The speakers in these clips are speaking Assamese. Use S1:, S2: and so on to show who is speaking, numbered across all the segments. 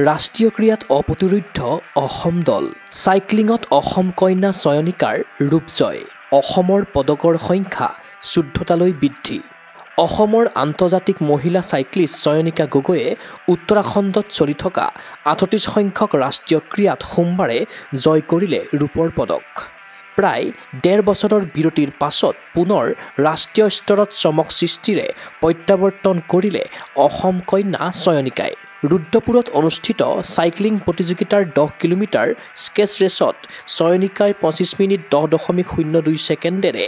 S1: ৰাষ্ট্ৰীয় ক্ৰীড়াত অপ্ৰতিৰোধ্য অসম দল, চাইক্লিঙত অসম কন্যা চয়নিকাৰ ৰূপজয়, অসমৰ পদকৰ সংখ্যা 14টালৈ বৃদ্ধি। অসমৰ আন্তৰ্জাতিক মহিলা চাইক্লিষ্ট চয়নিকা গগৈয়ে উত্তৰাখণ্ডত চলি থকা 38 সংখ্যক ৰাষ্ট্ৰীয় ক্ৰীড়াত সোমবাৰে জয় কৰিলে ৰূপৰ পদক। প্ৰায় 1.5 বছৰৰ বিৰতিৰ পাছত পুনৰ ৰাষ্ট্ৰীয় স্তৰত চমক সৃষ্টিৰে প্ৰত্যাৱৰ্তন কৰিলে অসম কন্যা চয়নিকাই। ৰুদ্ৰপুৰত অনুষ্ঠিত চাইক্লিং প্ৰতিযোগিতাৰ 10 কিলোমিটাৰ স্কেচ ৰেচত চয়নিকাই 25 মিনিট 10.02 ছেকেণ্ডেৰে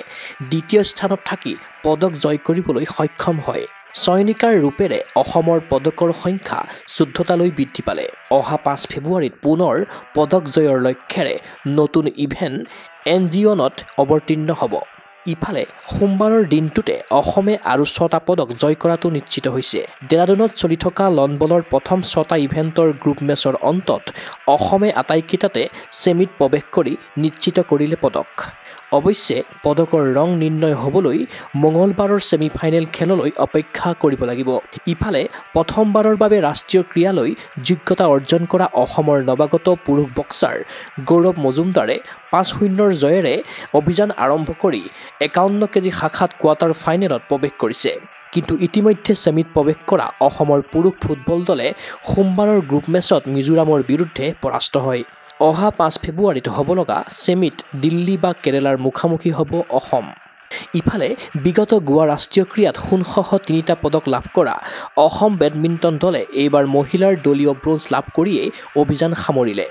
S1: দ্বিতীয় স্থানত থাকি পদক জয় কৰিবলৈ সক্ষম হয়। চয়নিকাৰ ৰূপেৰে অসমৰ পদকৰ সংখ্যা 14টালৈ বৃদ্ধি পালে। অহা 5 ফেব্ৰুৱাৰীত পুনৰ পদক জয়ৰ লক্ষ্যৰে নতুন ইভেণ্ট এনজিঅনত অৱতীৰ্ণ হ'ব। ইফালে সোমবাৰৰ দিনটোতে অসমে আৰু 6টা পদক জয় কৰাটো নিশ্চিত হৈছে। ডেৰাডুনত চলি থকা লন বলৰ প্ৰথম 6টা ইভেণ্টৰ গ্ৰুপ মেচৰ অন্তত অসমে আটাইকেইটাতে ছেমিত প্ৰৱেশ কৰি নিশ্চিত কৰিলে পদক। অৱশ্যে পদকৰ ৰং নিৰ্ণয় হ'বলৈ মঙলবাৰৰ ছেমিফাইনেল খেললৈ অপেক্ষা কৰিব লাগিব। ইফালে প্ৰথমবাৰৰ বাবে ৰাষ্ট্ৰীয় ক্ৰীড়ালৈ যোগ্যতা অৰ্জন কৰা অসমৰ নৱাগত পুৰুষ বক্সাৰ গৌৰৱ মজুমদাৰে 5-0ৰ জয়েৰে অভিযান আৰম্ভ কৰি 51 কেজি শাখাত কোৱাৰ্টাৰ ফাইনেলত প্ৰৱেশ কৰিছে। কিন্তু ইতিমধ্যে ছেমিত প্ৰৱেশ কৰা অসমৰ পুৰুষ ফুটবল দলে সোমবাৰৰ গ্ৰুপ মেচত মিজোৰামৰ বিৰুদ্ধে পৰাস্ত হয়। অহা 5 ফেব্ৰুৱাৰীত হ'ব লগা ছেমিত দিল্লী বা কেৰালাৰ মুখামুখি হ'ব অসম। ইফালে বিগত গোৱা ৰাষ্ট্ৰীয় ক্ৰীড়াত সোণসহ 3টা পদক লাভ কৰা অসম বেডমিণ্টন দলে এইবাৰ মহিলাৰ দলীয় ব্ৰঞ্জ লাভ কৰিয়েই অভিযান সামৰিলে।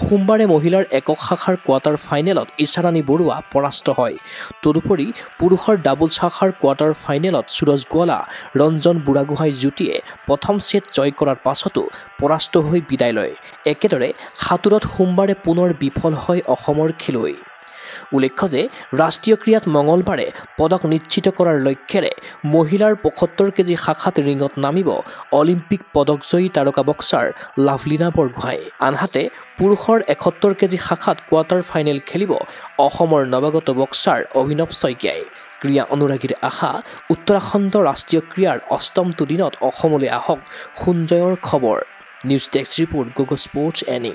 S1: সোমবাৰে মহিলাৰ একক শাখাৰ কোৱাৰ্টাৰ ফাইনেলত ইছাৰাণী বৰুৱা পৰাস্ত হয়। তদুপৰি পুৰুষৰ ডাবল শাখাৰ কোৱাৰ্টাৰ ফাইনেলত সুৰজ গোৱালা, ৰঞ্জন বুঢ়াগোহাঁই যুটিয়ে প্ৰথম ছেট জয় কৰাৰ পাছতো পৰাস্ত হৈ বিদায় লয়। একেদৰে সাঁতোৰত সোমবাৰে পুনৰ বিফল হয় অসমৰ খেলুৱৈ। উল্লেখ্য যে ৰাষ্ট্ৰীয় ক্ৰীড়াত মঙলবাৰে পদক নিশ্চিত কৰাৰ লক্ষ্যৰে মহিলাৰ 75 কেজি শাখাত ৰিঙত নামিব অলিম্পিক পদকজয়ী তাৰকা বক্সাৰ লাভলীনা বৰগোহাঁই। আনহাতে পুৰুষৰ 71 কেজি শাখাত কোৱাৰ্টাৰ ফাইনেল খেলিব অসমৰ নৱাগত বক্সাৰ অভিনৱ শইকীয়াই। ক্ৰীড়া অনুৰাগীৰ আশা উত্তৰাখণ্ড ৰাষ্ট্ৰীয় ক্ৰীড়াৰ 8মটো দিনত অসমলৈ আহক সোণজয়ৰ খবৰ। নিউজ ডেস্ক ৰিপৰ্ট, গগো স্পৰ্টছ এনি।